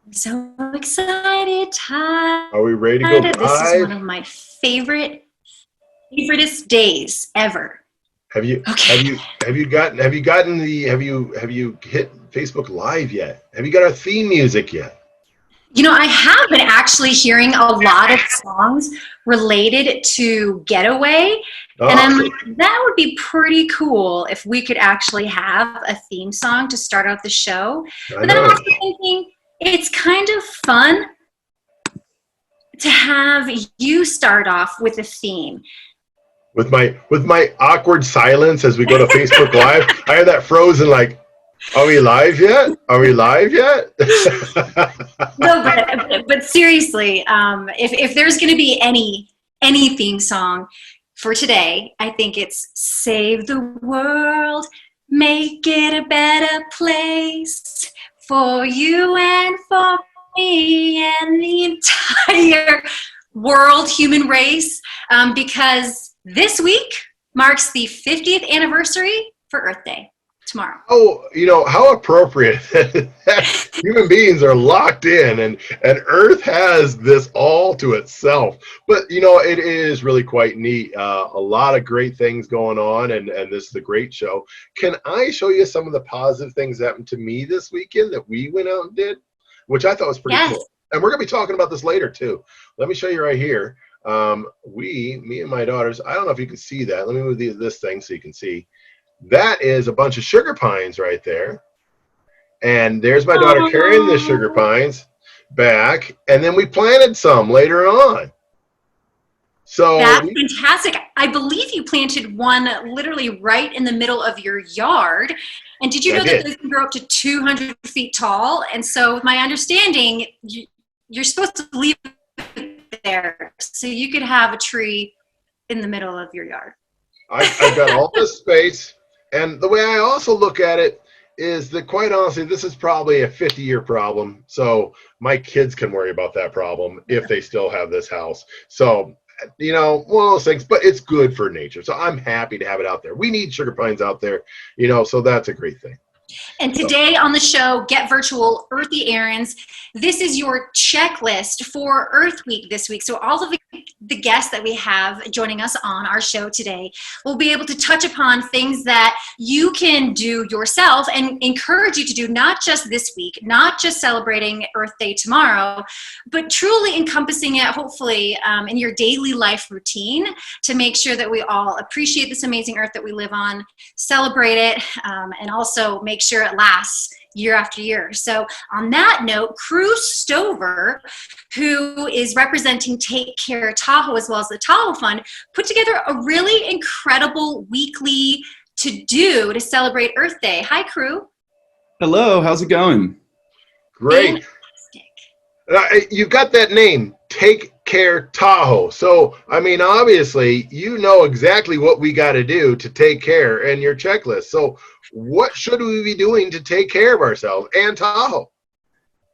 I'm so excited, Todd. Are we ready to go This is one live? of my favoriteest days ever. Have you have Okay. you have you gotten the have you hit Facebook Live yet? Have you got our theme music yet? I have been actually hearing a lot of songs related to Getaway. And I'm Awesome. like, that would be pretty cool if we could actually have a theme song to start out the show. I But then I'm know. also thinking it's kind of fun to have you start off with a theme. With my awkward silence as we go to Facebook Live, I have that frozen like, are we live yet? Are we live yet? No, but seriously, if there's going to be any theme song for today, I think it's "Save the World, Make It a Better Place for You and for Me and the entire world, human race," because this week marks the 50th anniversary for Earth Day tomorrow. Oh, how appropriate that human beings are locked in and Earth has this all to itself. But, it is really quite neat. A lot of great things going on, and this is a great show. Can I show you some of the positive things that happened to me this weekend that we went out and did, which I thought was pretty Yes. cool. And we're going to be talking about this later, too. Let me show you right here. Me and my daughters, I don't know if you can see that. Let me move this thing so you can see. That is a bunch of sugar pines right there. And there's my daughter carrying the sugar pines back. And then we planted some later on. So That's fantastic. I believe you planted one literally right in the middle of your yard. And did you know that those can grow up to 200 feet tall? And so, with my understanding, you're supposed to leave it there so you could have a tree in the middle of your yard. I've got all this space. And the way I also look at it is that, quite honestly, this is probably a 50-year problem. So my kids can worry about that problem if they still have this house. So, one of those things, but it's good for nature. So I'm happy to have it out there. We need sugar pines out there, so that's a great thing. And today on the show, Get Virtual, Earthy Errands. This is your checklist for Earth Week this week. So all of the guests that we have joining us on our show today will be able to touch upon things that you can do yourself and encourage you to do, not just this week, not just celebrating Earth Day tomorrow, but truly encompassing it, hopefully, in your daily life routine to make sure that we all appreciate this amazing Earth that we live on, celebrate it, and also make sure it lasts year after year. So on that note, Crew Stover, who is representing Take Care Tahoe as well as the Tahoe Fund, put together a really incredible weekly to-do to celebrate Earth Day. Hi, Crew. Hello, how's it going? Great. You've got that name, Take Care Tahoe. So, obviously, you know exactly what we got to do to take care in your checklist. So, what should we be doing to take care of ourselves and Tahoe?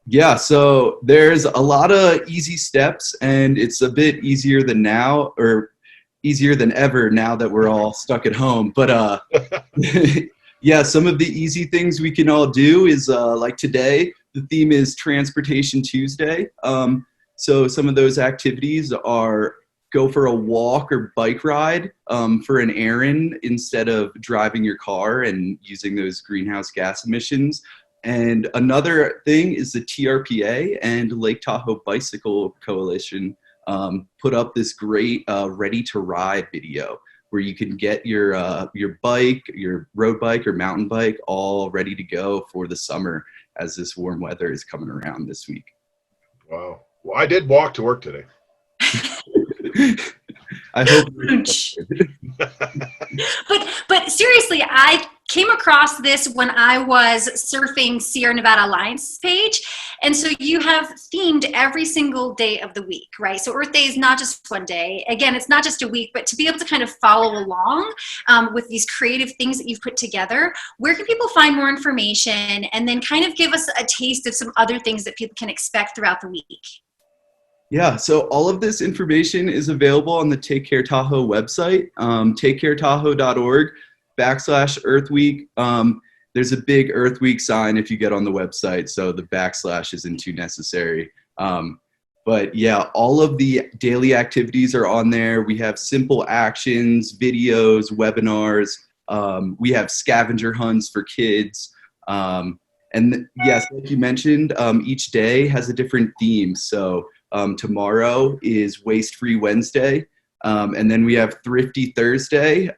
Yeah, so there's a lot of easy steps, and it's a bit easier than now, or easier than ever now that we're all stuck at home. But yeah, some of the easy things we can all do is like today, the theme is Transportation Tuesday. So some of those activities are go for a walk or bike ride for an errand instead of driving your car and using those greenhouse gas emissions. And another thing is the TRPA and Lake Tahoe Bicycle Coalition put up this great Ready to Ride video where you can get your bike, your road bike or mountain bike all ready to go for the summer as this warm weather is coming around this week. Wow. Well, I did walk to work today. I hope. But seriously, I came across this when I was surfing Sierra Nevada Alliance page. And so you have themed every single day of the week, right? So Earth Day is not just one day. Again, it's not just a week, but to be able to kind of follow along with these creative things that you've put together, where can people find more information? And then kind of give us a taste of some other things that people can expect throughout the week. Yeah, so all of this information is available on the Take Care Tahoe website, takecaretahoe.org/Earth Week. there's a big Earth Week sign if you get on the website, so the / isn't too necessary. But yeah, all of the daily activities are on there. We have simple actions, videos, webinars. We have scavenger hunts for kids. And yes, like you mentioned, each day has a different theme. So tomorrow is Waste Free Wednesday. And then we have Thrifty Thursday,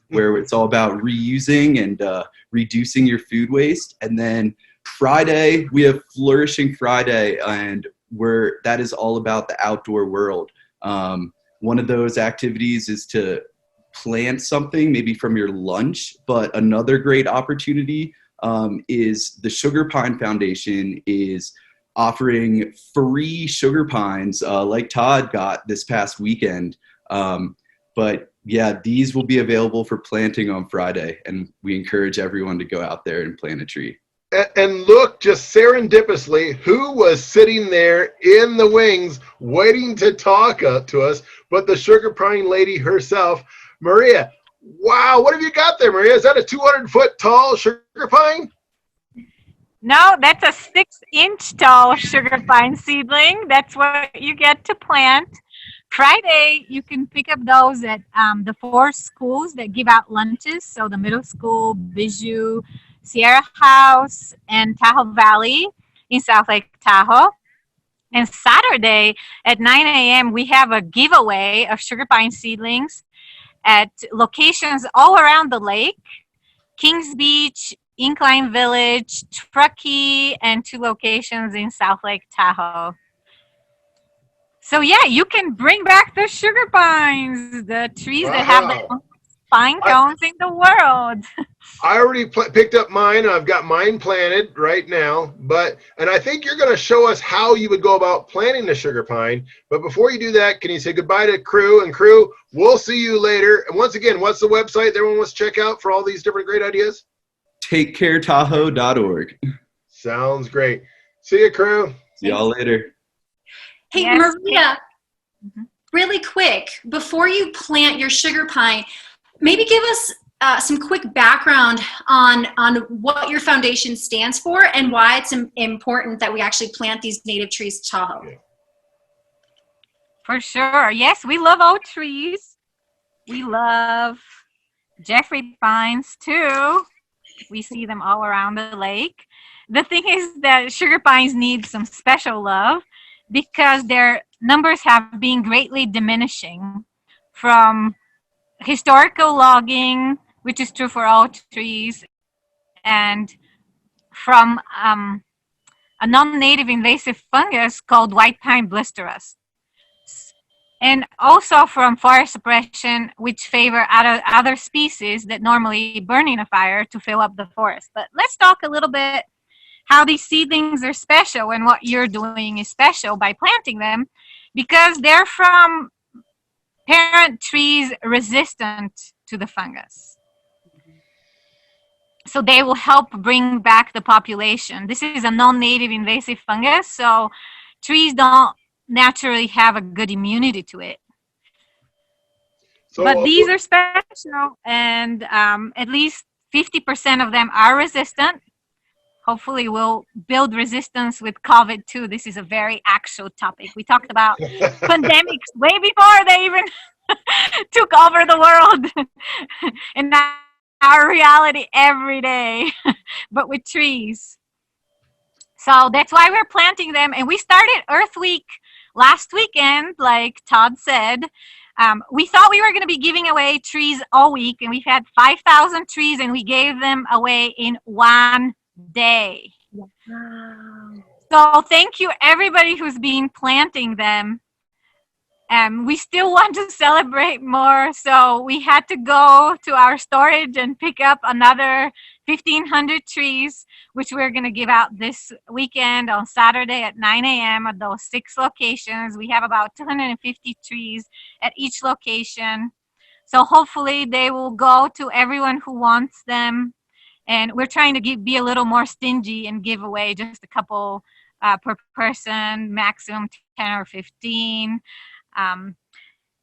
where it's all about reusing and reducing your food waste. And then Friday, we have Flourishing Friday, and that is all about the outdoor world. One of those activities is to plant something, maybe from your lunch, but another great opportunity is the Sugar Pine Foundation is offering free sugar pines like Todd got this past weekend. But yeah, these will be available for planting on Friday, and we encourage everyone to go out there and plant a tree. And look, just serendipitously, who was sitting there in the wings waiting to talk to us but the Sugar Pine lady herself, Maria. Wow, what have you got there, Maria? Is that a 200-foot tall sugar pine? No, that's a 6-inch tall sugar pine seedling. That's what you get to plant. Friday, you can pick up those at the 4 schools that give out lunches. So the middle school, Bijou, Sierra House, and Tahoe Valley in South Lake Tahoe. And Saturday at 9 a.m., we have a giveaway of sugar pine seedlings at locations all around the lake: Kings Beach, Incline Village, Truckee, and 2 locations in South Lake Tahoe. So yeah, you can bring back the sugar pines, the trees that have the longest pine cones in the world. I already picked up mine, and I've got mine planted right now. And I think you're going to show us how you would go about planting the sugar pine. But before you do that, can you say goodbye to crew? And crew, we'll see you later. And once again, what's the website that everyone wants to check out for all these different great ideas? TakeCareTahoe.org. Sounds great. See you, crew. See y'all later. Hey, Yes. Maria, really quick, before you plant your sugar pine, maybe give us some quick background on what your foundation stands for and why it's important that we actually plant these native trees to Tahoe. Yeah. For sure. Yes, we love oak trees. We love Jeffrey pines too. We see them all around the lake. The thing is that sugar pines need some special love because their numbers have been greatly diminishing from historical logging, which is true for all trees, and from a non-native invasive fungus called white pine blisterus, and also from forest suppression, which favor other species that normally burn in a fire to fill up the forest. But let's talk a little bit how these seedlings are special and what you're doing is special by planting them, because they're from parent trees resistant to the fungus. So they will help bring back the population. This is a non-native invasive fungus, so trees don't naturally have a good immunity to it. But these are special, and at least 50% of them are resistant. Hopefully we'll build resistance with COVID too. This is a very actual topic. We talked about pandemics way before they even took over the world. And now our reality every day, but with trees. So that's why we're planting them. And we started Earth Week last weekend, like Todd said. We thought we were going to be giving away trees all week, and we've had 5,000 trees, and we gave them away in one day. Wow. So thank you everybody who's been planting them. We still want to celebrate more, so we had to go to our storage and pick up another 1,500 trees, which we're going to give out this weekend on Saturday at 9 a.m. at those 6 locations. We have about 250 trees at each location. So hopefully they will go to everyone who wants them. And we're trying to be a little more stingy and give away just a couple per person, maximum 10 or 15.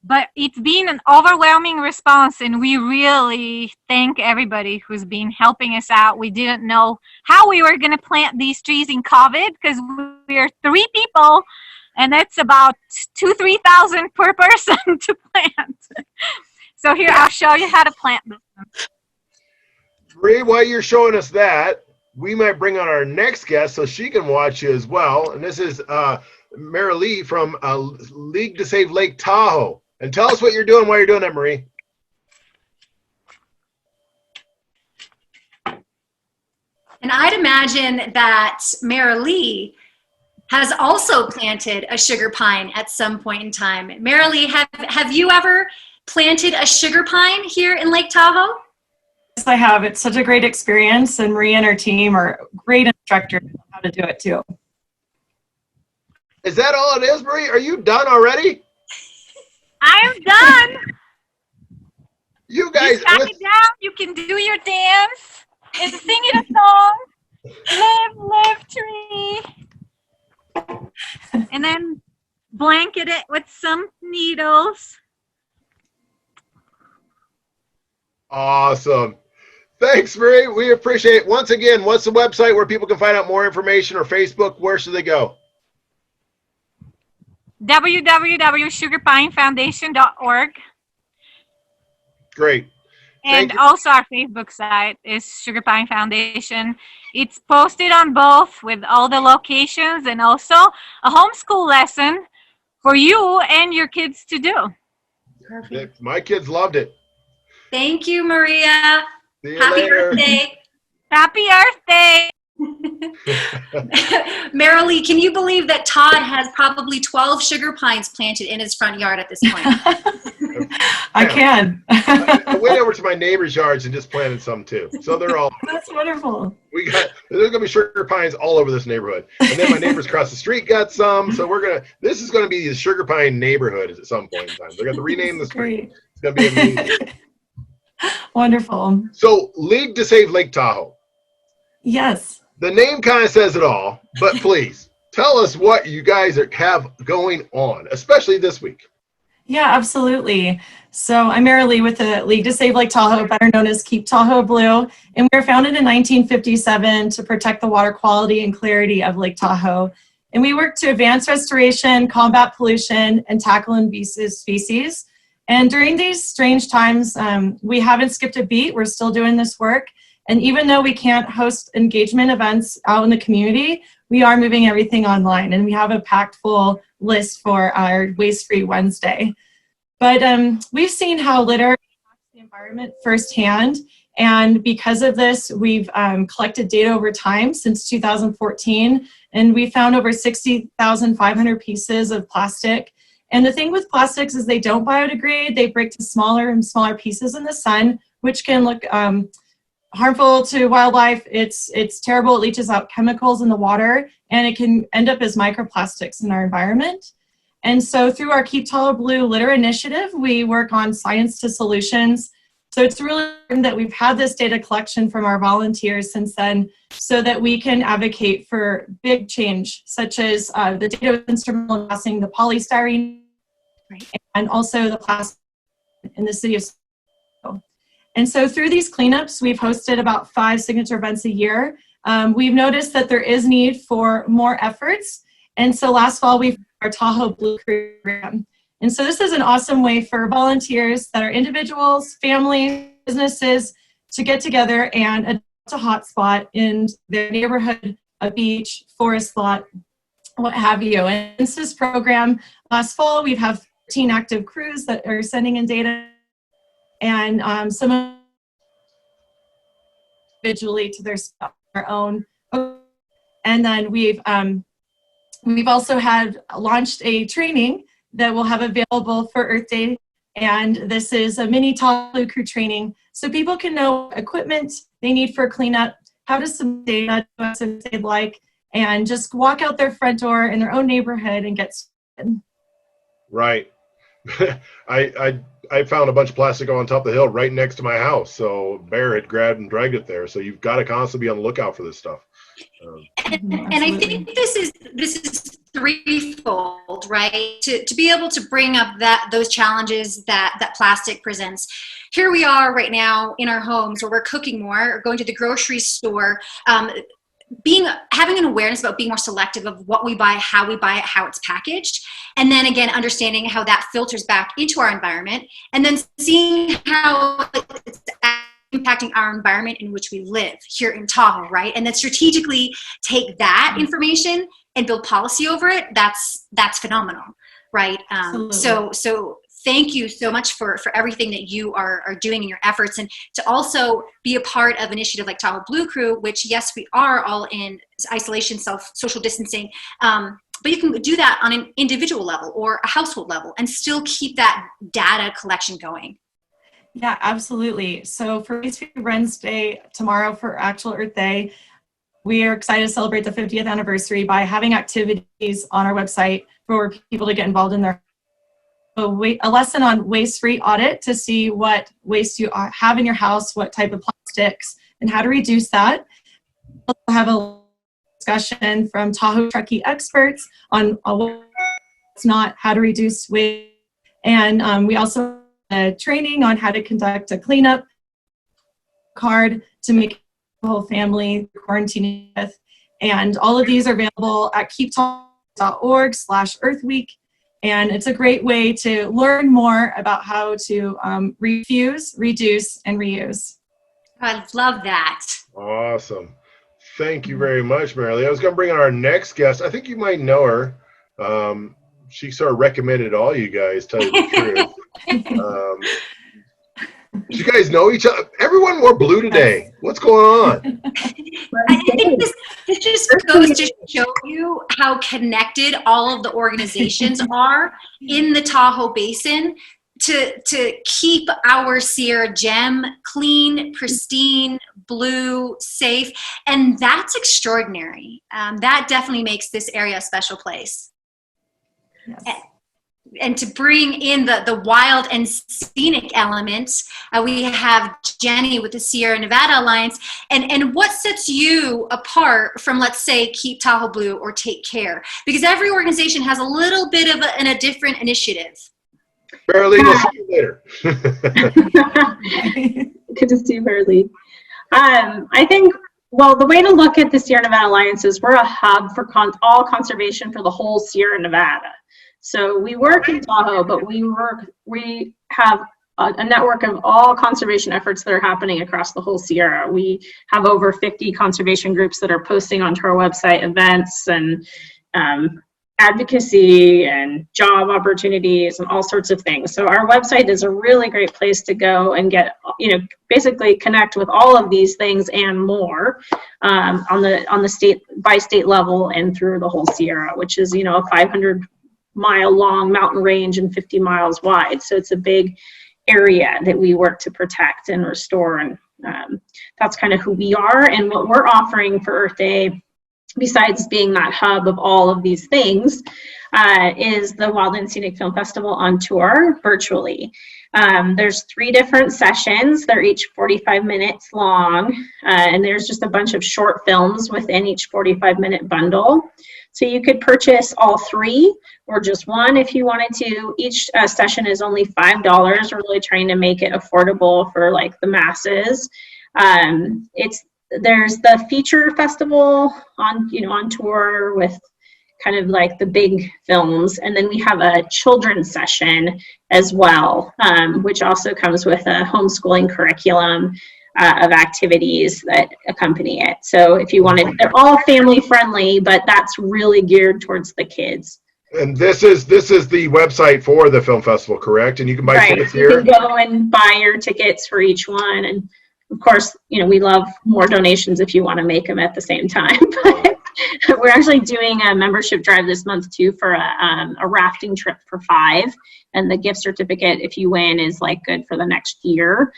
But it's been an overwhelming response, and we really thank everybody who's been helping us out. We didn't know how we were going to plant these trees in COVID because we're 3 people, and that's about 2,000-3,000 per person to plant. So here, I'll show you how to plant this one. Bree, while you're showing us that, we might bring on our next guest so she can watch you as well. And this is Marilee from League to Save Lake Tahoe. And tell us what you're doing while you're doing that, Marie. And I'd imagine that Marilee has also planted a sugar pine at some point in time. Marilee, have you ever planted a sugar pine here in Lake Tahoe? Yes, I have. It's such a great experience, and Marie and her team are great instructors on how to do it too. Is that all it is, Marie? Are you done already? I'm done. You guys, You cut it down. You can do your dance and sing it a song. Live, tree. And then blanket it with some needles. awesome. Thanks, Marie. We appreciate it. Once again, what's the website where people can find out more information, or Facebook? Where should they go? www.sugarpinefoundation.org. Great. And also our Facebook site is Sugar Pine Foundation. It's posted on both with all the locations and also a homeschool lesson for you and your kids to do. Perfect. My kids loved it. Thank you, Maria. See you Happy later. Earth Day. Happy Earth Day! Marilee, can you believe that Todd has probably 12 sugar pines planted in his front yard at this point? I can. I went over to my neighbor's yards and just planted some too. So they're all. That's wonderful. There's gonna be sugar pines all over this neighborhood, and then my neighbors across the street got some. So this is gonna be the sugar pine neighborhood at some point in time. They're gonna rename the street. Great. It's gonna be amazing. Wonderful. So, League to Save Lake Tahoe. Yes. The name kind of says it all, but please tell us what you guys have going on, especially this week. Yeah, absolutely. So I'm Marilee with the League to Save Lake Tahoe, better known as Keep Tahoe Blue, and we were founded in 1957 to protect the water quality and clarity of Lake Tahoe. And we work to advance restoration, combat pollution, and tackle invasive species. And during these strange times, we haven't skipped a beat. We're still doing this work. And even though we can't host engagement events out in the community, we are moving everything online. And we have a packed full list for our Waste-Free Wednesday. But we've seen how litter impacts the environment firsthand. And because of this, we've collected data over time since 2014. And we found over 60,500 pieces of plastic. And the thing with plastics is they don't biodegrade. They break to smaller and smaller pieces in the sun, which can look harmful to wildlife. It's terrible. It leaches out chemicals in the water, and it can end up as microplastics in our environment. And so through our Keep Tahoe Blue Litter Initiative, we work on science to solutions. So it's really important that we've had this data collection from our volunteers since then so that we can advocate for big change, such as the data was instrumental in passing the polystyrene and also the plastic in the city of San Francisco. And so through these cleanups, we've hosted about 5 signature events a year. We've noticed that there is need for more efforts. And so last fall, we our Tahoe Blue program. And so this is an awesome way for volunteers that are individuals, families, businesses to get together and adopt a hotspot in their neighborhood, a beach, forest lot, what have you. And since this program last fall, we've had 13 active crews that are sending in data, and some individually to their own. And then we've also launched a training that we'll have available for Earth Day. And this is a mini Tahoe Blue Crew training. So people can know equipment they need for cleanup, how to submit data to us if they'd like, and just walk out their front door in their own neighborhood and get started. Right. I found a bunch of plastic on top of the hill right next to my house. So Bear had grabbed and dragged it there. So you've got to constantly be on the lookout for this stuff. And I think this is threefold, right? To be able to bring up those challenges that plastic presents. Here we are right now in our homes where we're cooking more, or going to the grocery store, having an awareness about being more selective of what we buy, how it's packaged, and then again understanding how that filters back into our environment, and then seeing how it's impacting our environment in which we live here in Tahoe, right? And then strategically take that information and build policy over it. That's phenomenal, right? So thank you so much for everything that you are doing in your efforts, and to also be a part of an initiative like Tahoe Blue Crew, which, yes, we are all in isolation, social distancing, but you can do that on an individual level or a household level and still keep that data collection going. Yeah, absolutely. So for Earthy Errands Day tomorrow, for actual Earth Day, we are excited to celebrate the 50th anniversary by having activities on our website for people to get involved in their a lesson on waste-free audit to see what waste you have in your house, what type of plastics, and how to reduce that. We'll have a discussion from Tahoe truckie experts on what's not, how to reduce waste, and we also have training on how to conduct a cleanup card to make the whole family quarantine with. And all of these are available at keeptahoe.org/earthweek. And it's a great way to learn more about how to refuse, reduce, and reuse. I love that. Awesome. Thank you very much, Marilee. I was going to bring on our next guest. I think you might know her. She sort of recommended all you guys, tell you the truth. You guys know each other. Everyone wore blue today. What's going on? I think this just goes to show you how connected all of the organizations are in the Tahoe Basin to keep our Sierra Gem clean, pristine, blue, safe, and that's extraordinary. That definitely makes this area a special place. Yes. And to bring in the wild and scenic elements, we have Jenny with the Sierra Nevada Alliance. And what sets you apart from, let's say, Keep Tahoe Blue or Take Care? Because every organization has a little bit of a different initiative. Marilee, we'll see you later. Good to see you, Marilee. I think, well, the way to look at the Sierra Nevada Alliance is we're a hub for all conservation for the whole Sierra Nevada. So we work in Tahoe, but we have a network of all conservation efforts that are happening across the whole Sierra. We have over 50 conservation groups that are posting onto our website events and advocacy and job opportunities and all sorts of things. So our website is a really great place to go and get, basically connect with all of these things and more on the state by state level and through the whole Sierra, which is, a 500-mile long mountain range and 50 miles wide. So it's a big area that we work to protect and restore. And that's kind of who we are. And what we're offering for Earth Day, besides being that hub of all of these things, is the Wild and Scenic Film Festival on tour virtually. There's 3 different sessions. They're each 45 minutes long, and there's just a bunch of short films within each 45-minute bundle. So you could purchase all 3 or just one if you wanted to. Each session is only $5. We're really trying to make it affordable for like the masses. There's the feature festival on tour with kind of like the big films, and then we have a children's session as well, which also comes with a homeschooling curriculum of activities that accompany it. So if you wanted, they're all family friendly, but that's really geared towards the kids. And this is the website for the film festival, correct? And you can buy tickets here? You can go and buy your tickets for each one. And of course, we love more donations if you want to make them at the same time. But we're actually doing a membership drive this month too for a rafting trip for 5. And the gift certificate, if you win, is like good for the next year.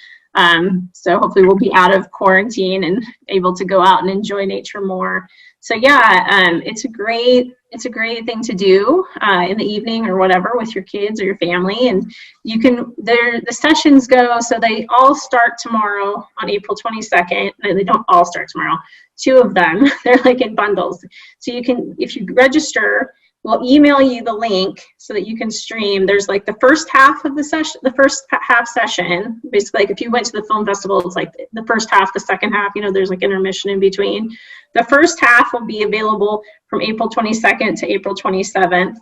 So hopefully we'll be out of quarantine and able to go out and enjoy nature more. So yeah, it's a great thing to do in the evening or whatever with your kids or your family. And you can, the sessions go, so they all start tomorrow on April 22nd. No, they don't all start tomorrow. 2 of them, they're like in bundles. So you can, if you register We'll email you the link so that you can stream. There's like the first half of the session, basically like if you went to the film festival, it's like the first half, the second half, there's like intermission in between. The first half will be available from April 22nd to April 27th.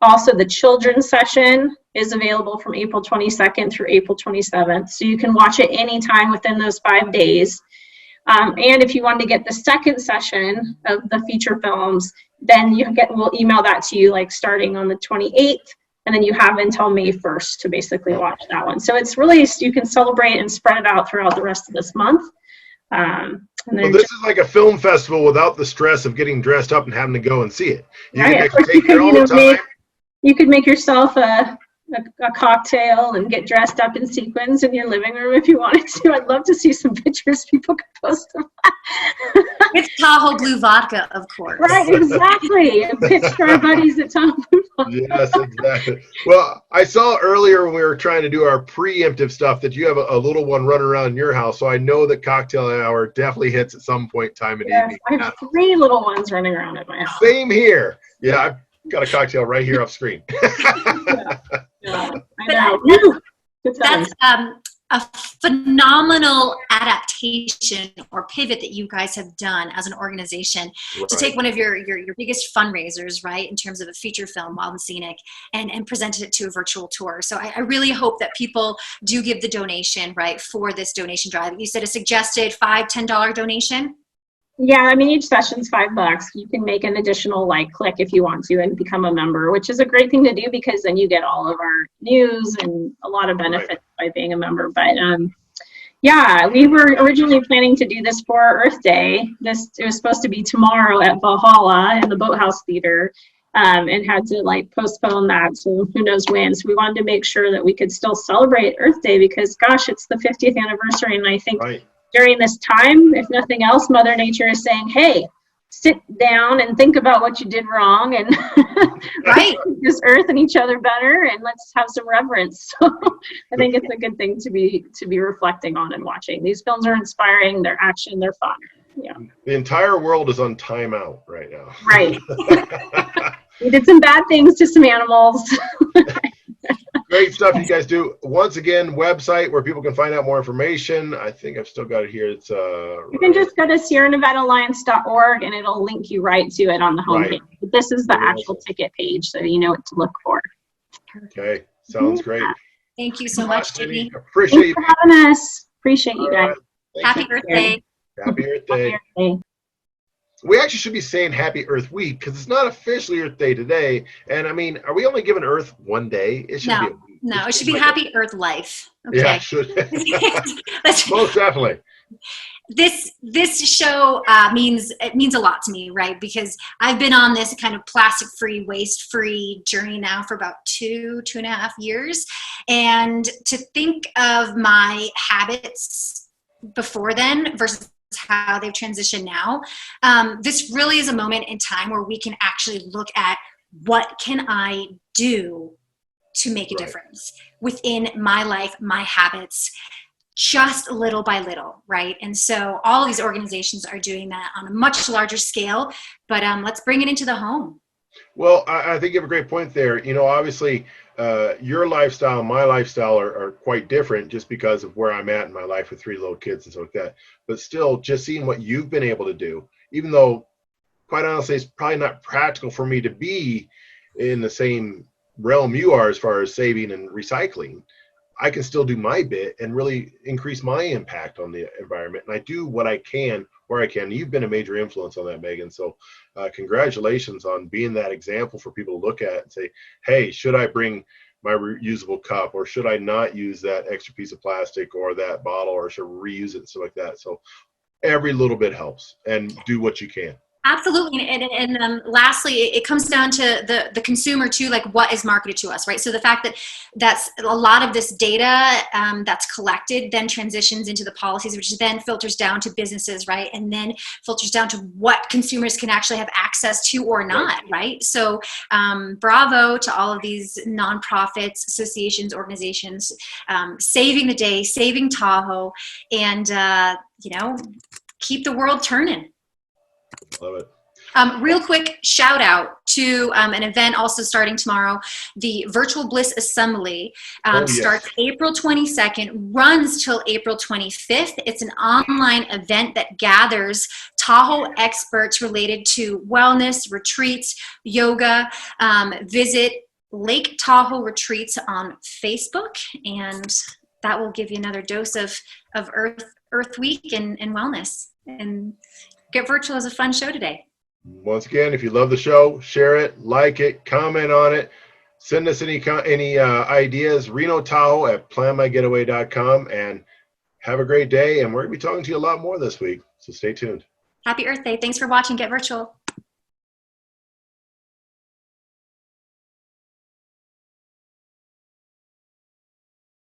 Also, the children's session is available from April 22nd through April 27th. So you can watch it anytime within those 5 days. And if you want to get the second session of the feature films, then we'll email that to you like starting on the 28th, and then you have until May 1st to basically watch that one. So it's really, you can celebrate and spread it out throughout the rest of this month. So this is like a film festival without the stress of getting dressed up and having to go and see it. You can actually take it all the time. You could make yourself a cocktail and get dressed up in sequins in your living room if you wanted to. I'd love to see some pictures. People could post them. With Tahoe Blue Vodka, of course. Right, exactly. Pitch to our buddies at Tahoe Blue Vodka. Yes, exactly. Well, I saw earlier when we were trying to do our preemptive stuff that you have a little one running around in your house. So I know that cocktail hour definitely hits at some point in time in the evening. I have 3 little ones running around at my house. Same here. Yeah, I've got a cocktail right here off screen. Yeah, I know. That's a phenomenal adaptation or pivot that you guys have done as an organization to take one of your biggest fundraisers, right, in terms of a feature film, Wild and Scenic, and presented it to a virtual tour. So I really hope that people do give the donation, right, for this donation drive. You said a suggested $5, $10 donation? Yeah, I mean, each session's $5. You can make an additional click if you want to and become a member, which is a great thing to do because then you get all of our news and a lot of benefits by being a member. But yeah, we were originally planning to do this for Earth Day. It was supposed to be tomorrow at Valhalla in the Boathouse Theater, and had to postpone that. So who knows when. So we wanted to make sure that we could still celebrate Earth Day because, gosh, it's the 50th anniversary, and I think. Right. During this time, if nothing else, Mother Nature is saying, hey, sit down and think about what you did wrong and right. this earth and each other better, and let's have some reverence. So I think it's a good thing to be reflecting on and watching. These films are inspiring, they're action, they're fun. Yeah. The entire world is on timeout right now. Right. We did some bad things to some animals. Great stuff you guys do. Once again, website where people can find out more information. I think I've still got it here. It's you can just go to SierraNevadaAlliance.org and it'll link you right to it on the homepage. Right. But this is the actual ticket page, so you know what to look for. Okay, sounds great. Thank you so much, Jimmy. Appreciate you for having us. Appreciate you guys. Happy Earth Day. Happy Earth Day. We actually should be saying Happy Earth Week because it's not officially Earth Day today. And I mean, are we only giving Earth one day? It should be a week. No, it should be Happy Earth Life. Okay. Yeah, it should. Most definitely. This show means a lot to me, right? Because I've been on this kind of plastic-free, waste-free journey now for about 2.5 years. And to think of my habits before then versus how they've transitioned now, this really is a moment in time where we can actually look at what can I do to make a difference within my life, my habits, just little by little, right? And so all these organizations are doing that on a much larger scale, but let's bring it into the home. Well, I think you have a great point there. You know, obviously, your lifestyle and my lifestyle are quite different just because of where I'm at in my life with 3 little kids and stuff like that. But still, just seeing what you've been able to do, even though, quite honestly, it's probably not practical for me to be in the same realm you are as far as saving and recycling, I can still do my bit and really increase my impact on the environment. And I do what I can where I can. You've been a major influence on that, Megan. So congratulations on being that example for people to look at and say, hey, should I bring my reusable cup, or should I not use that extra piece of plastic or that bottle, or should I reuse it and stuff like that? So every little bit helps, and do what you can. Absolutely. And lastly, it comes down to the consumer too, like what is marketed to us, right? So the fact that that's a lot of this data that's collected then transitions into the policies, which then filters down to businesses, right? And then filters down to what consumers can actually have access to or not, right? So bravo to all of these nonprofits, associations, organizations, saving the day, saving Tahoe, and, keep the world turning. Love it. Real quick shout out to an event also starting tomorrow, the Virtual Bliss Assembly. Yes. Starts April 22nd, runs till April 25th. It's an online event that gathers Tahoe experts related to wellness, retreats, yoga. Visit Lake Tahoe Retreats on Facebook, and that will give you another dose of Earth Week and wellness. And Get Virtual is a fun show today. Once again, if you love the show, share it, like it, comment on it, send us any ideas, Reno Tahoe at planmygetaway.com, and have a great day. And we're going to be talking to you a lot more this week, so stay tuned. Happy Earth Day. Thanks for watching Get Virtual.